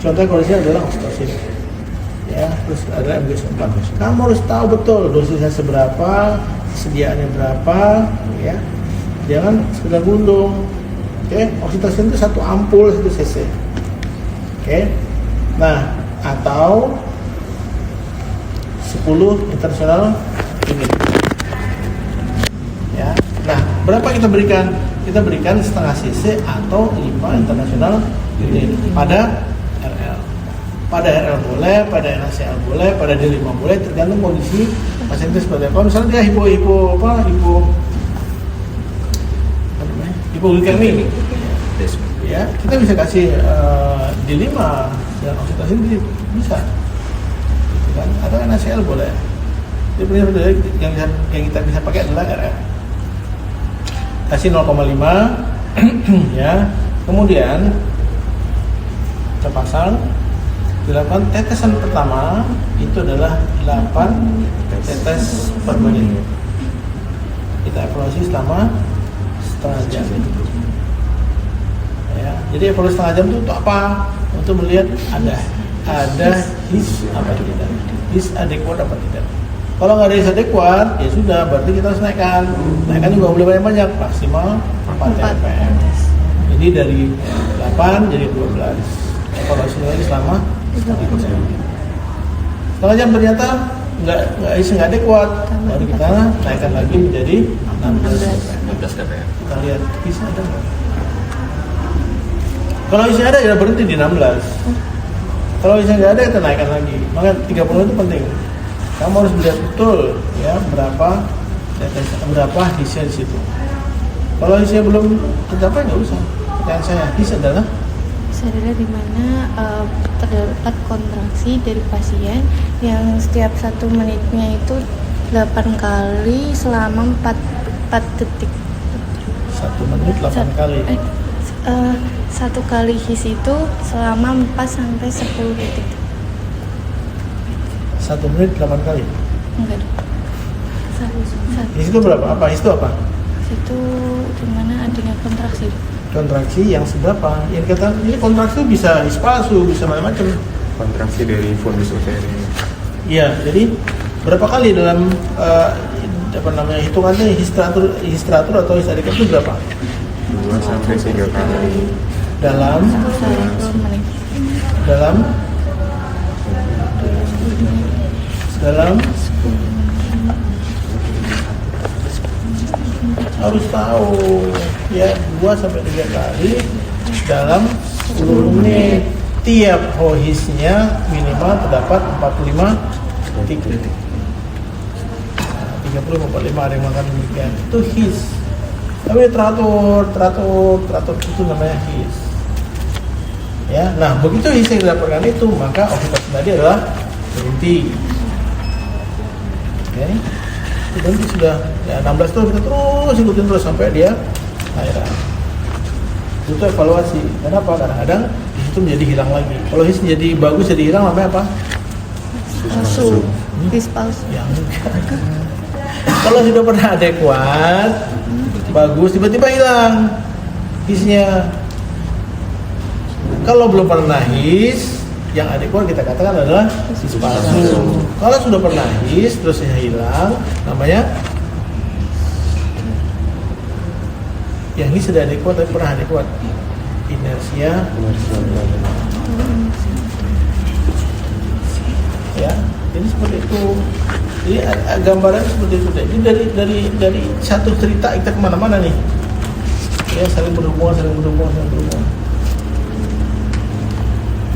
contoh kondisinya adalah oksitosin. Ya, terus ada MGS4. Kamu harus tahu betul dosisnya seberapa, sediaannya berapa, ya. Jangan sekedar gundung. Oke, oksitosin itu 1 ampul 1 cc. Oke. Nah, atau 10 internasional unit. Ya. Nah, berapa kita berikan? Kita berikan setengah cc atau 5 internasional unit pada RL. Pada RL boleh, pada NaCl boleh, pada D5 boleh, tergantung kondisi pasien itu seperti apa. Misalnya dia hipoglikemi, ya kita bisa kasih D5 dan oksitosin bisa, gitu kan? Atau NaCl boleh. Jadi benar-benar yang kita bisa pakai adalah RL. Kasih 0,5, ya. Kemudian kita pasang, dilakukan tetesan pertama itu adalah 8 tetes per menit. Kita evaluasi selama setengah jam. Ya, jadi evaluasi setengah jam itu untuk apa? Untuk melihat ada his apa tidak, his adekuat apa tidak. Kalau nggak ada his adekuat, ya sudah, berarti kita harus naikkan juga boleh banyak, maksimal 4 ppm. Jadi dari 8 jadi 12. Evaluasi lagi selama setengah jam, ternyata nggak adekuat, baru kita naikkan lagi menjadi 16 ppm. Kita lihat his ada nggak? Kalau isinya ada ya berhenti di 16. Kalau isinya nggak ada kita naikkan lagi. Makanya 30 itu penting. Kamu harus melihat betul ya berapa hisnya di situ. Kalau hisnya belum tercapai nggak usah. Pertanyaan saya, his adalah di mana terdapat kontraksi dari pasien yang setiap 1 menitnya itu 8 kali selama 4 detik. 1 menit 8 kali. 1 kali his itu selama 4 sampai 10 detik. 1 menit 8 kali? Enggak. His itu berapa? Apa? His itu apa? Itu dimana adanya kontraksi. Kontraksi yang seberapa? Yang kata ini kontraksi bisa his palsu, bisa macam-macam. Kontraksi dari fundus uteri. Iya, jadi berapa kali dalam hitungannya his teratur atau his adekat itu berapa? 2 sampai 3 kali. Dalam harus tahu ya 2 sampai 3 kali dalam 10 menit. Tiap hisnya minimal terdapat 45 detik. 30 45 ada yang makan demikian. Itu his. Tapi teratur itu namanya his. Ya, nah begitu his yang didapatkan itu, maka oksitosin tadi adalah berhenti. Oke, itu berhenti sudah. Ya 16 itu kita terus ikutin terus sampai dia akhiran. Itu evaluasi. Kenapa? Kadang-kadang his itu menjadi hilang lagi. Kalau his jadi bagus jadi hilang namanya apa? Palsu. His palsu. Ya enggak. Kalau sudah pernah adekuat, bagus, tiba-tiba hilang hisnya. Kalau belum pernah his, yang adekuat kita katakan adalah his palsu. Kalau sudah pernah his, terus hilang, namanya yang his sudah adekuat tapi pernah adekuat. Inersia. Ya, jadi seperti itu. Jadi gambaran seperti itu. Jadi dari satu cerita kita kemana-mana nih. Ya, saling berhubungan.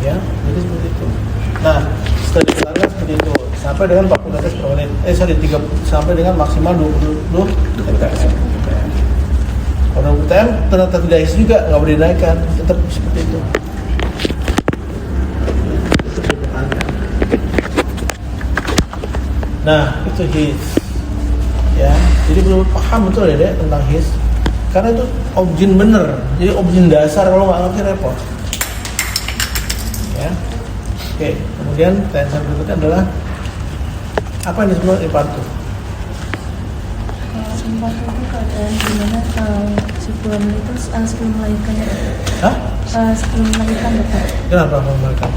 Ya, jadi seperti itu. Nah, setelah diterangkan seperti itu sampai dengan 40 tetes per menit. 30 sampai dengan maksimal 20 TPM. Kalau 20 TPM ternyata tidak his juga, nggak boleh dinaikkan, tetap seperti itu. Nah, itu his. Ya, jadi belum paham betul ya Dek tentang his. Karena itu objin bener. Jadi objin dasar, kalau nggak ngerti repot. Ya. Oke, kemudian pertanyaan berikutnya adalah apa yang disebut infartu? Infartu itu keadaan dimana sebuah menitus sebelum melahirkan. Hah? Sebelum melahirkan dokter. Kenapa melahirkan?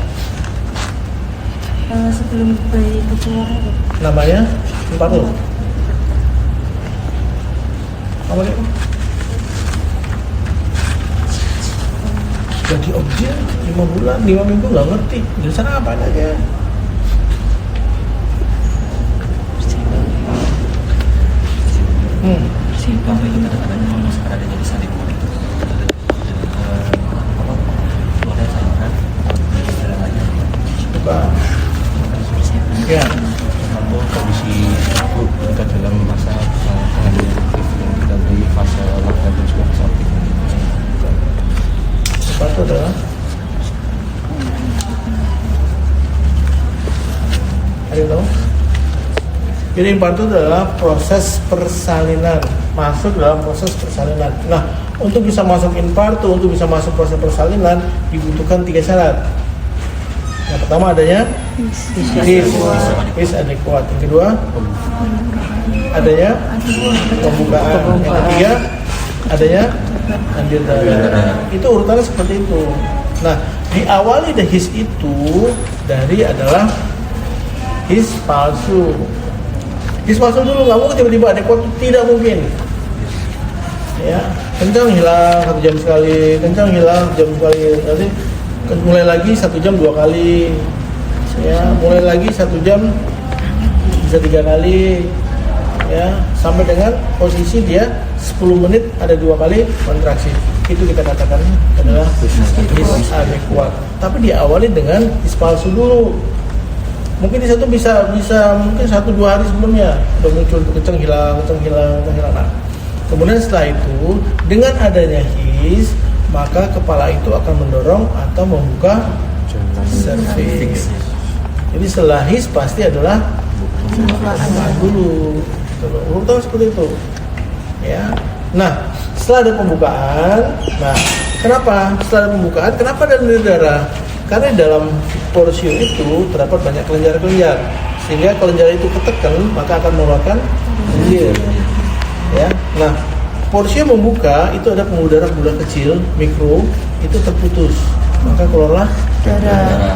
Sebelum bayi itu keluar itu. Namanya infarto. Apa itu? Jadi objek 5 bulan, 5 minggu nggak ngerti. Di sana apa aja? Waktu itu kadang-kadang kalau sekarang ada jadi saling itu boleh saya kan jalan aja Coba. Ya. Atau kondisi aku kita dalam masa kehamilan yang kita beri fase laka dan juga samping. Infarto adalah ada yang tahu? Jadi infarto adalah proses persalinan, masuk dalam proses persalinan. Nah, untuk bisa masuk infarto, untuk bisa masuk proses persalinan dibutuhkan 3 syarat. Yang pertama adanya his adekuat. Yang kedua adanya pembukaan. Yang ketiga adanya andir darah. Itu urutannya seperti itu. Nah, diawali dari his itu dari adalah his palsu. His palsu dulu, nggak mungkin tiba-tiba adekuat, tidak mungkin. Ya, kencang hilang 1 jam sekali, kencang hilang 1 jam sekali, nanti mulai lagi 1 jam 2 kali, ya, mulai lagi 1 jam bisa 3 kali, ya, sampai dengan posisi dia 10 menit ada 2 kali kontraksi. Itu kita katakan adalah his adekuat. Tapi diawali dengan his palsu dulu. Mungkin di satu bisa mungkin 1-2 hari sebelumnya udah muncul kencang hilang. Nah, kemudian setelah itu dengan adanya his, maka kepala itu akan mendorong atau membuka cervix. Jadi setelah his pasti adalah pembukaan dulu. Urutan seperti itu. Ya. Nah, setelah ada pembukaan, nah kenapa? Setelah ada pembukaan, kenapa ada darah? Karena dalam porsio itu terdapat banyak kelenjar-kelenjar, sehingga kelenjar itu ketekan maka akan mengeluarkan lendir. Ya, nah porsio membuka itu ada pembuluh darah kecil mikro itu terputus, maka keluarlah darah.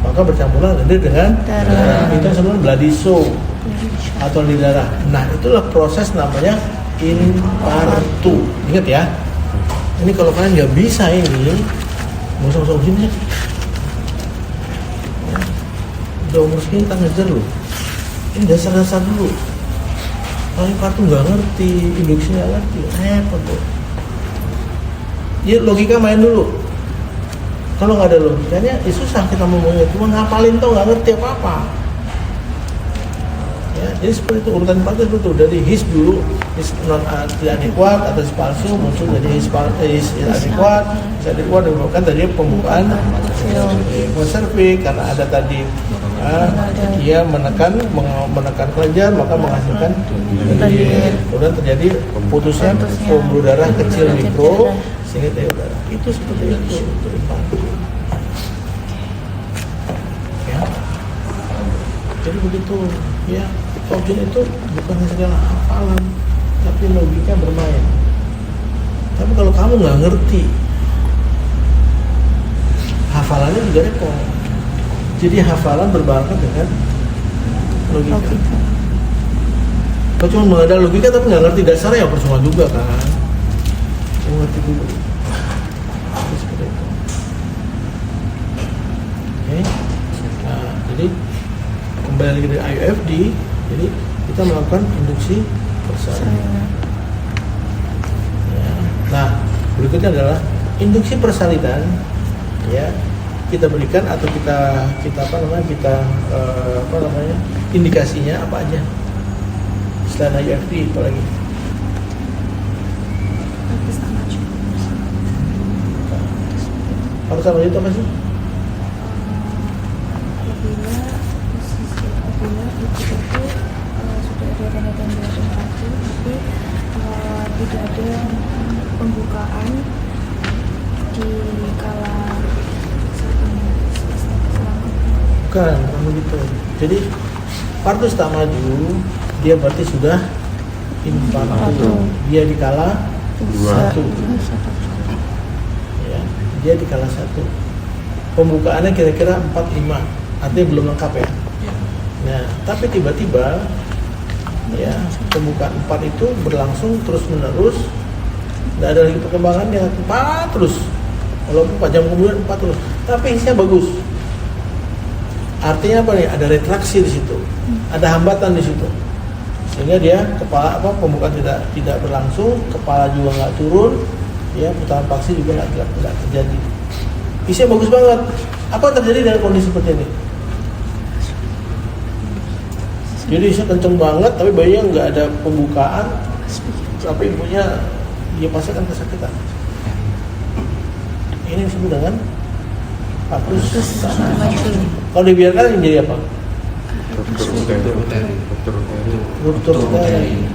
Maka bercampurlah lendir dengan darah. Itu sebenarnya bloody show atau lendir darah. Nah itulah proses namanya infarto. Ingat ya. Ini kalau kalian nggak bisa ini, nggak usah masuk sini. Udah umur segini kita ngejar loh. Ini dasar-dasar dulu. Kalau infarto nggak ngerti, induksi nggak ngerti, repot tuh. Ya logika main dulu. Kalau nggak ada logikanya, ya susah kita ngomongnya. Cuma ngapalin tau nggak ngerti apa-apa. Ya, jadi seperti itu urutan infarto itu dari his dulu, his non adekuat atau his palsu muncul dari his adekuat, merupakan tadi pembukaan cervix karena ada tadi dia menekan kelenjar maka menghasilkan lendir. Kemudian terjadi putusnya pembuluh darah kecil mikro sehingga terjadi darah. Itu seperti itu infarto. Ya. Jadi begitu ya. Objek itu bukan segala hafalan, tapi logika bermain. Tapi kalau kamu nggak ngerti, hafalannya juga repot. Jadi hafalan berbarengan dengan logika. Kalau cuma mengenal logika tapi nggak ngerti dasarnya ya percuma juga kan. Kamu ngerti dulu. Seperti itu. Oke. Nah, jadi kembali lagi dari IUFD. Jadi kita melakukan induksi persalinan. Ya. Nah, berikutnya adalah induksi persalinan. Ya, kita berikan atau kita indikasinya apa aja? Selain IUFD, apa lagi? Harus sama itu apa sih? Tidak ada pembukaan di kala bukan begitu. Jadi infarto tak maju, dia berarti sudah infarto. Dia di kala 1. Ya. dia di kala 1. Pembukaannya kira-kira 4-5, artinya belum lengkap ya. Iya. Nah, tapi tiba-tiba ya pembukaan 4 itu berlangsung terus-menerus, tidak ada lagi perkembangan, dia 4 terus. Walaupun 4 jam kemudian 4 terus, tapi isinya bagus. Artinya apa nih? Ada retraksi di situ, ada hambatan di situ, sehingga dia kepala pembukaan tidak berlangsung, kepala juga nggak turun, ya putaran paksi juga nggak terjadi. Isinya bagus banget. Apa yang terjadi dengan kondisi seperti ini? Jadi isinya kenceng banget, tapi bayinya nggak ada pembukaan, tapi ibunya dia pasti akan kesakitan. Ini disebut dengan patrus maju. kalau dibiarkan yang jadi apa? Ruptur uteri.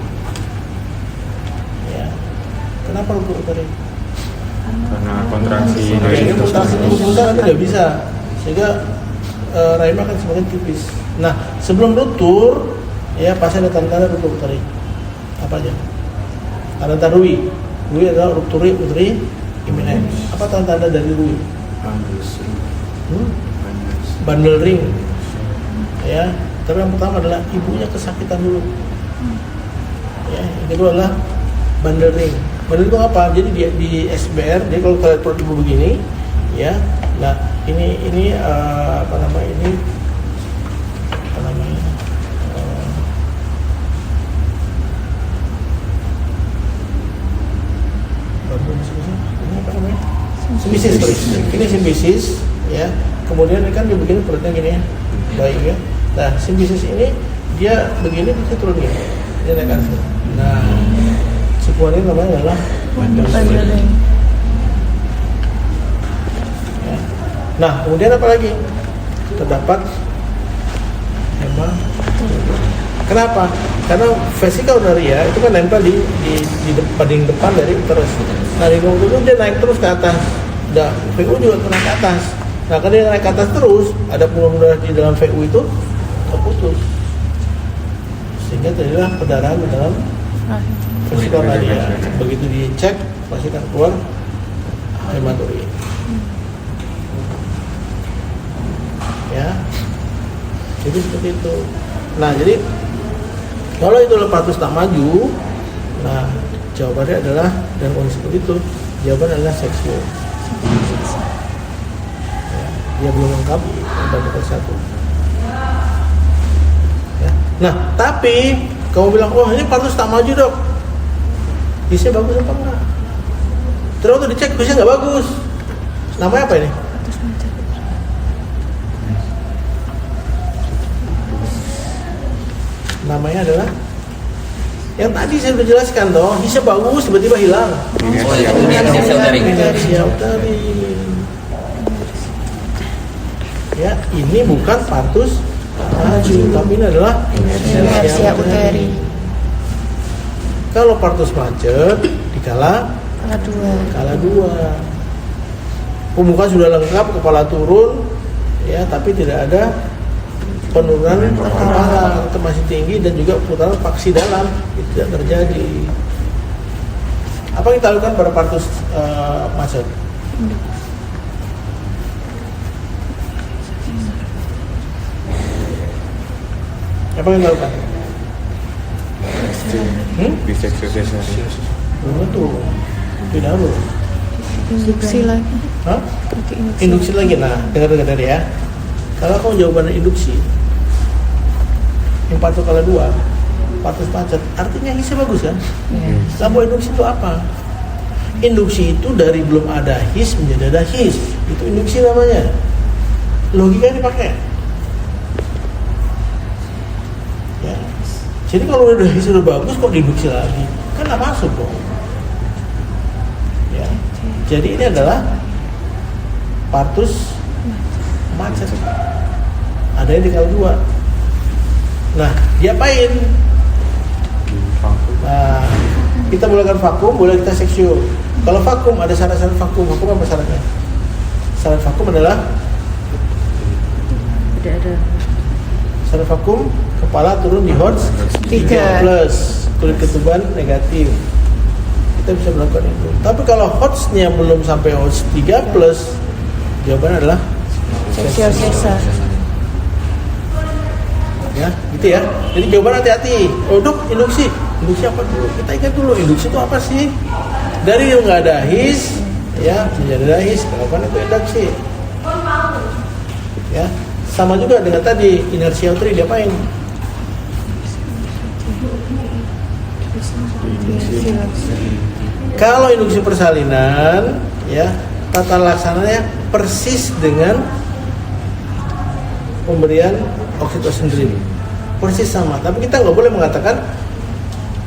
Ya. Kenapa ruptur uteri? Karena kontraksi Ini kontraksi sebentar tidak bisa, sehingga rahimnya akan semakin tipis. Nah, sebelum ruptur, ya pasti ada tanda-tanda ruptur uteri. Apa aja? Tanda-tanda Rui. Rui adalah rupturi uteri imminent. Apa tanda-tanda dari Rui? Bundle ring. Ya, tapi yang pertama adalah ibunya kesakitan dulu. Ya, yang kedua adalah bundle ring. Bundle itu apa? Jadi di SBR, jadi kalau kalian perut ibu begini, ya, nah ini apa namanya? Ini apa namanya? Simbisis. Ini simbisis, ya. Kemudian ini kan dia begini perutnya gini ya, baik ya. Nah, simbisis ini dia begini bisa turun gini, dia naik atas. Nah, sekuan ini namanya adalah bundle ring. Ya. Nah, kemudian apa lagi? Terdapat kenapa? Karena vesica urinaria itu kan nempel di paling depan dari uterus. Nah, di waktu itu dia naik terus ke atas. Udah, VU juga naik ke atas. Nah, kalau dia naik ke atas terus, ada pembuluh darah di dalam VU itu terputus. Sehingga terjadilah perdarahan di dalam vesica urinaria. Begitu dicek, pasti akan keluar hematuri. Ya. Jadi seperti itu. Nah, jadi kalau itu patrus tak maju, nah jawabannya adalah dengan kondisi seperti itu, jawabannya adalah seksual. Ya, dia belum lengkap baru satu. Ya. Nah, tapi kamu bilang, oh ini patrus tak maju dok, isinya bagus apa enggak? Terus waktu dicek isinya nggak bagus. Namanya apa ini? Namanya adalah yang tadi saya sudah jelaskan toh, bisa bagus tiba-tiba hilang. Oh, itu inersia uteri. Inersia uteri. Ya, ini bukan patrus maju, tapi ini adalah Inersia uteri. Kalau patrus macet dikala kala 2. Pembukaan sudah lengkap, kepala turun, ya, tapi tidak ada penurunan kepala, itu masih tinggi, dan juga putaran paksi dalam itu tidak terjadi. Apa yang kita lakukan pada patrus macet? Apa yang kita lakukan? biseksi sesari. Betul, tidak harus. Induksi lagi. Hah? Pakai induksi. Induksi lagi, nah dengar ya. Kalau kamu jawabannya induksi, yang patrus kala 2, patrus macet, artinya his bagus kan? Lalu induksi itu apa? Induksi itu dari belum ada his menjadi ada his, itu induksi namanya. Logika yang dipakai. Ya. Jadi kalau udah his udah bagus, kok diinduksi lagi? Kan nggak masuk dong. Ya. Jadi ini adalah patrus macet. Ada yang di kala 2. Nah, diapain? Nah, kita bolehkan vakum, boleh kita seksual. Kalau vakum ada syarat-syarat vakum. Vakum apa syaratnya? Syarat vakum adalah Tidak ada. syarat vakum, kepala turun di HOTS 3 plus, kulit ketuban negatif. kita bisa melakukan itu. Tapi kalau HOTS-nya belum sampai HOTS 3+, jawabannya adalah Seksio sesar. ya, gitu ya. Jadi jawaban hati-hati. Dok, induksi apa dulu? Kita ingat dulu, induksi itu apa sih? Dari yang nggak ada his, ya menjadi ada his, melakukan itu induksi. Ya, sama juga dengan tadi inersia uteri diapain? Kalau induksi persalinan, ya tata laksananya persis dengan pemberian oksitosin drip, persis sama. Tapi kita nggak boleh mengatakan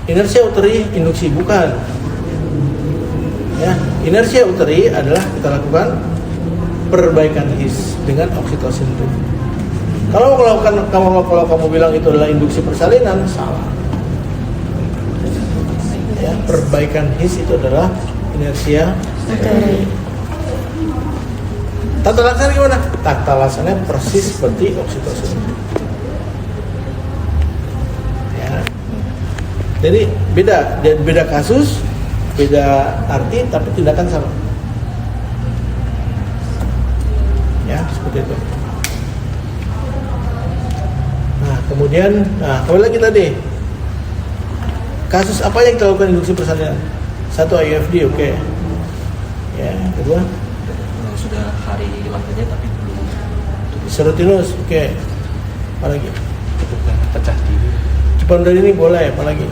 inersia uteri induksi, bukan. Ya, inersia uteri adalah kita lakukan perbaikan his dengan oksitosin drip. Kalau kamu bilang itu adalah induksi persalinan, salah. Ya, perbaikan his itu adalah inersia uteri. Tata laksana gimana? Tata laksananya persis seperti oksitosin. Ya. Jadi beda kasus, beda arti, tapi tindakan sama. Ya, seperti itu. Nah, kemudian, kembali lagi tadi. Kasus apa yang kita lakukan induksi persalinan? 1 IUFD, oke. Ya, kedua. Sudah hari lahirnya tapi belum Serotinus, oke. Apa lagi? Bukan pecah diri. Cepat dari ini boleh, apa lagi?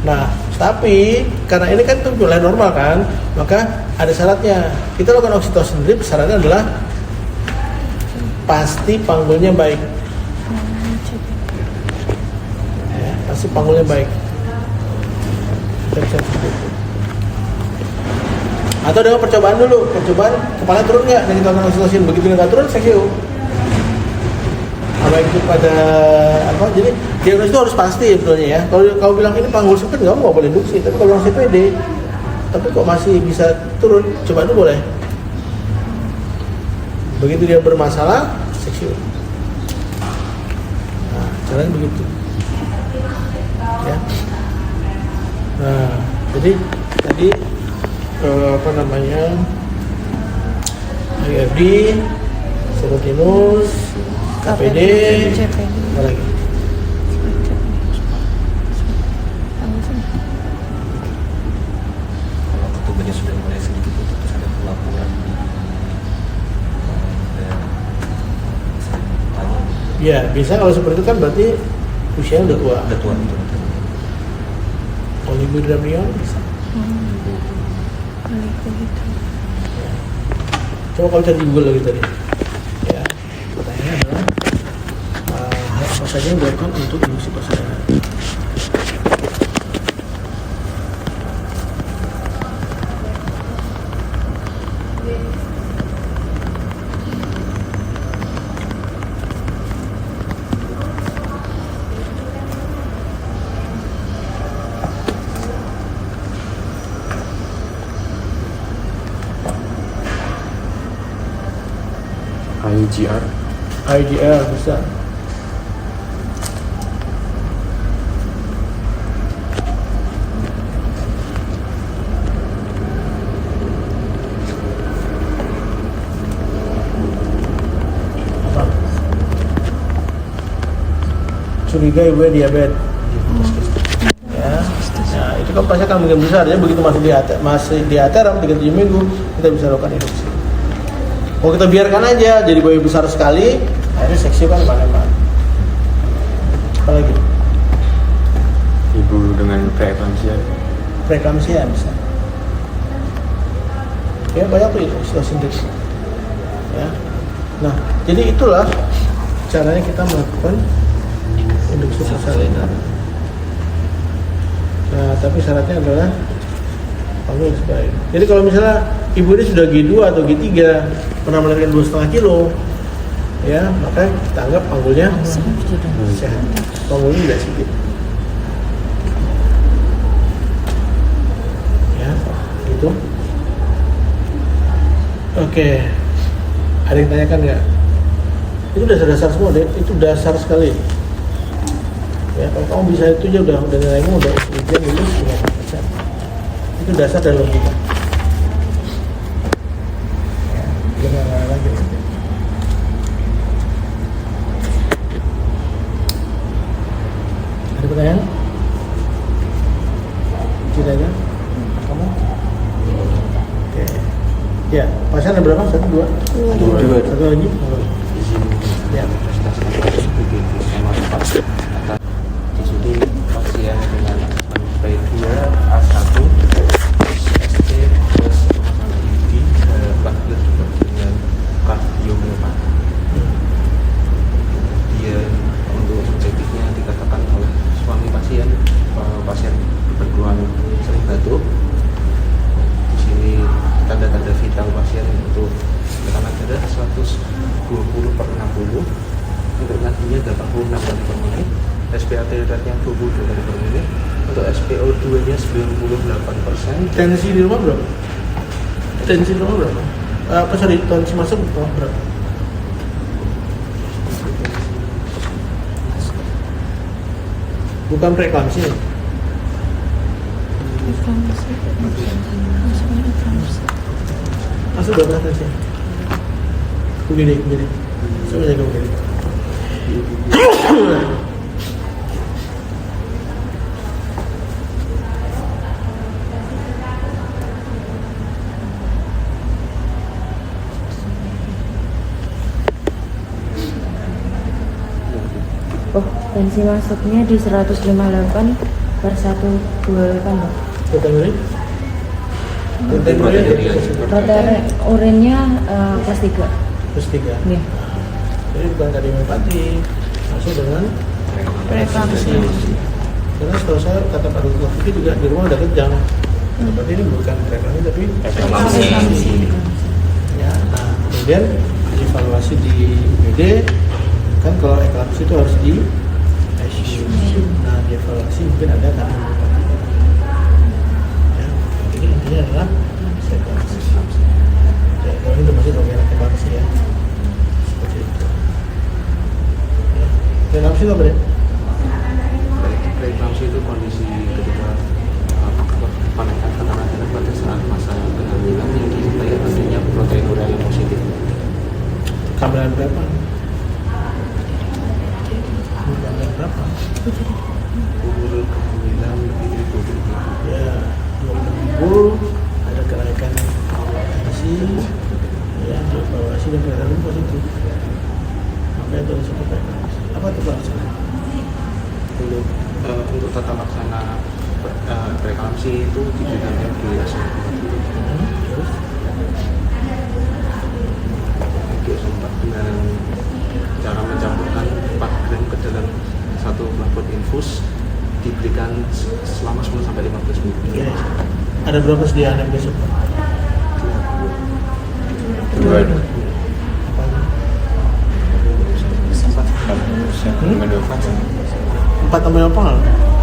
Nah, tapi karena ini kan itu wilayah normal kan, maka ada syaratnya. Kita lakukan oksitosin drip, syaratnya adalah pasti panggulnya baik. Ya, pasti panggulnya baik. Atau dengan percobaan dulu, kepala turun nggak dan kita lakukan oksitosin, begitu nggak turun seksio. Apa itu pada apa? Jadi diagnosis itu harus pasti sebetulnya ya. Kalau bilang ini panggul sempit nggak boleh induksi, tapi kalau yang CPD, tapi kok masih bisa turun, coba dulu boleh. Begitu dia bermasalah, seksio. Nah, caranya begitu. Ya. Nah, jadi tadi apa namanya, IFD, serotinus, KPD, apa lagi? kalau ketubannya sudah mulai sedikit terus ada pelaporan Ya, bisa kalau seperti itu kan berarti usianya udah tua. udah tua itu. Oligodramion bisa. Coba kalau cari di Google lagi tadi. Ya, pertanyaannya adalah hal apa saja yang dilakukan untuk induksi persalinan. IGR bisa. Apa? Curiga ibunya diabetes. Ya. Nah, itu kan pasti akan mungkin besar ya, begitu masih di ateram 37 minggu kita bisa lakukan induksi. Kalau kita biarkan aja jadi bayi besar sekali, akhirnya seksio kan mana-mana. Apa lagi? Ibu dengan preeklamsia. Preeklamsia bisa. Ya banyak tuh itu oksitosin drip. Ya. Nah, jadi itulah caranya kita melakukan induksi persalinan. Nah, tapi syaratnya adalah panggul sebaik. Jadi kalau misalnya ibu ini sudah G2 atau G3, pernah melahirkan 2,5 kilo, ya maka kita anggap panggulnya sehat. Panggulnya tidak sedikit. Ya, gitu. Oke. Ada yang tanyakan nggak? Itu dasar-dasar semua deh. Itu dasar sekali. Ya, kalau kamu bisa itu aja udah nilaimu udah ujian lulus 50%. Itu dasar dan logika. Ya, jangan lagi. Ada pertanyaan? Ceritanya? Kamu? Oke. Ya, pasien ada berapa? 1, 2? Dua. Satu lagi? Ya. Di sini pasien dengan P2 A1 ST plus masalah gigi lahir juga dengan kardiomyopati. Dia untuk subjektifnya dikatakan oleh suami pasien berkeluhan sering batuk. Di sini tanda-tanda vital pasien untuk tekanan darah 120/60, untuk nadinya 86 kali per menit, SpAT rate-nya 22 kali per menit, untuk SpO2 nya 98%. Tensi di rumah berapa? Tensi di rumah berapa? Tensi masuk berapa? Bukan preeklamsi. Masuk berapa tensi? Begini. Coba jaga begini. Oh, tensi masuknya di 158/128, Pak. Betul ini? Roda urinnya kelas 3. Plus 3. Iya. Jadi bukan kardiomyopati, masuk dengan preeklamsi. Karena setahu saya kata Pak Dr. Fikri juga di rumah udah kejang. Berarti ini bukan preeklamsi tapi preeklamsi. Ya, nah, kemudian dievaluasi di UGD. Kan kalau eklamsi itu harus di ICU. Nah, dievaluasi mungkin ada kardiomyopati. Ya, jadi intinya adalah eklamsi. Ya, kalau ini termasuk bagian eklamsi ya. Seperti itu. Ya. Eklamsi itu apa ya? Preeklamsi itu kondisi ketika penaikan tekanan darah pada saat masa kehamilan tinggi supaya adanya proteinuria yang positif. Kehamilan berapa? Kehamilan berapa? Umur kehamilan lebih dari 20 minggu. Ya, 20 minggu ada kenaikan tensi, ya, dievaluasi dan kelihatan positif. Makanya itu disebut preeklamsi. Apa itu pelaksana? Untuk tata laksana preeklamsi itu diberikan MGS Terus? dengan cara mencampurkan 4 gram ke dalam 1 plafon infus, diberikan selama 10-15 menit. Ya. Ada berapa sediaan yang besok? 2. Apa? 4 tambah apa?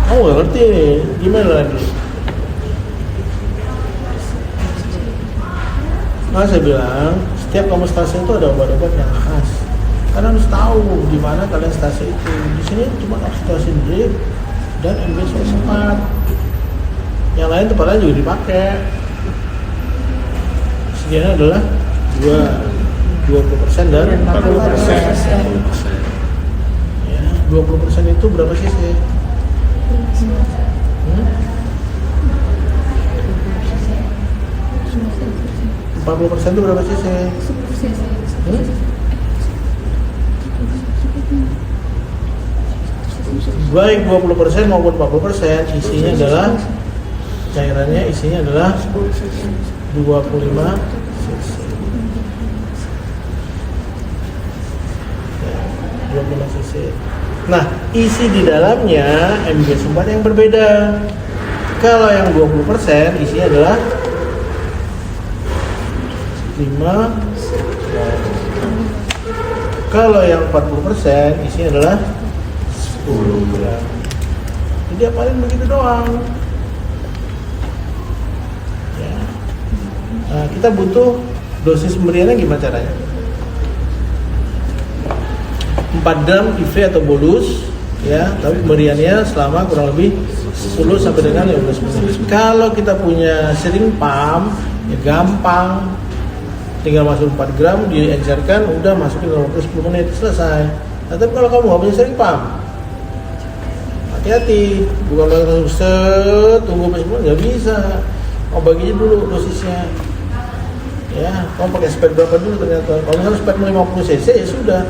Oh, nggak ngerti nih. Gimana lagi? Nah, saya bilang setiap kamu stasiun itu ada obat-obat yang khas. Kalian harus tahu di mana kalian stasiun itu. Di sini cuma oksitosin drip dan MB-104. Yang lain tempat lain juga dipakai. Sedianya adalah 20% dan 40%. Ya, 20% itu berapa cc? 40% itu berapa cc? Baik 20% maupun 40% isinya adalah cairannya isinya adalah 25 cc. Ya, 25 cc. Nah, isi di dalamnya MG4 yang berbeda. Kalau yang 20% isinya adalah 5. Kalau yang 40% isinya adalah 10 gram. Jadi apalin begitu doang. Ya. Nah, kita butuh dosis pemberiannya gimana caranya? 4 gram IV atau bolus ya, tapi pemberiannya selama kurang lebih 10 sampai dengan 15 menit. Kalau kita punya sering pump, ya gampang, tinggal masuk 4 gram, diencerkan, udah masukin dalam waktu 10 menit, selesai. Nah, tapi kalau kamu nggak punya sering pump, hati-hati, bukan langsung tunggu 10 menit, nggak bisa. Oh, baginya dulu dosisnya. Ya, kamu pakai spek berapa dulu ternyata. Kalau misalnya spek 50 cc ya sudah,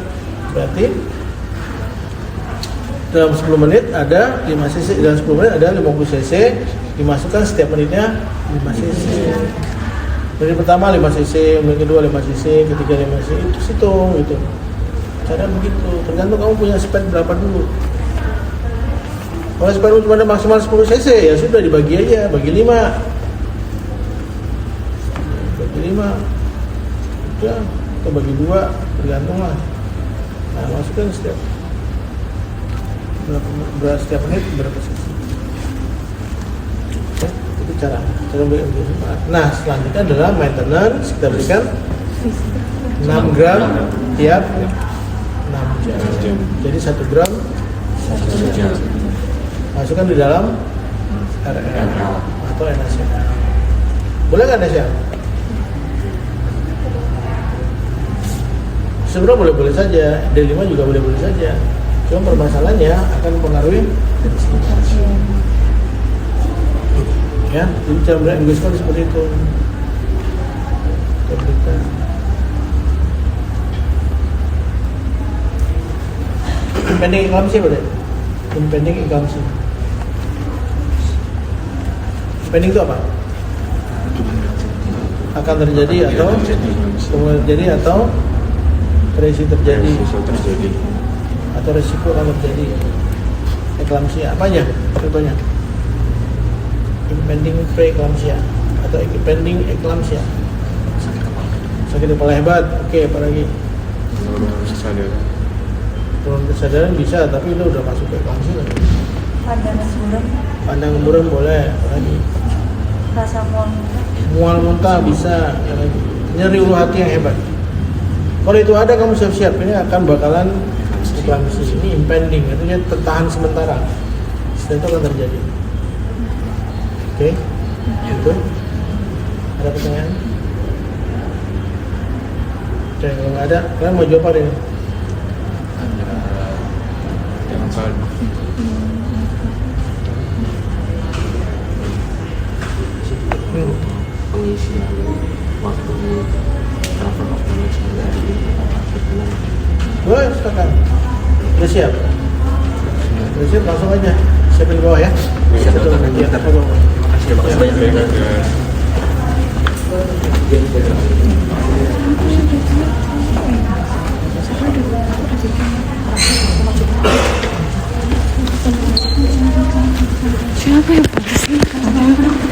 berarti dalam 10 menit ada 5 cc, dalam 10 menit ada 50 cc, dimasukkan setiap menitnya 5 cc. Menit pertama 5 cc, menit kedua 5 cc, ketiga 5 cc, itu hitung gitu. Cara begitu, tergantung kamu punya spek berapa dulu. Kalau spek cuma ada maksimal 10 cc ya sudah dibagi aja, bagi 5. Bagi 5. Udah, atau bagi 2, tergantung lah. Nah, masukkan setiap berapa setiap menit berapa sesi. Oke, itu cara berikan. Nah, selanjutnya adalah maintenance. Kita berikan 6 gram tiap 6 jam. Jadi 1 gram 1 jam. Masukkan di dalam RL atau NaCl. Boleh nggak NaCl? Sebenarnya boleh-boleh saja, D5 juga boleh-boleh saja. Cuma permasalahannya akan mempengaruhi ya, jadi cara beringgriskan seperti itu. Impending eclampsia boleh? Impending eclampsia. Impending itu apa? Akan terjadi atau kemudian terjadi atau resiko terjadi atau resiko akan terjadi eclampsia. Apa aja contohnya? Impending preeclampsia atau impending eclampsia. Sakit kepala hebat. Oke, apa lagi? Turun kesadaran bisa, tapi itu udah masuk ke eclampsia. Pandang buram boleh. Apa lagi? Rasa Mual muntah bisa. Apa lagi? Nyeri ulu hati yang hebat. Kalau itu ada, kamu siap-siap, ini akan bakalan eclampsia. Ini impending, artinya tertahan sementara. Setelah itu akan terjadi. Oke, itu. Ada pertanyaan? Oke, kalau nggak ada, kalian mau jawab apa ini? Pengisian waktu travel of knowledge dari ini. Boleh, silakan. Udah siap? Udah siap, langsung aja. Siapin di bawah ya. Siap betul. Ya, terima kasih ya, Pak. Siapa yang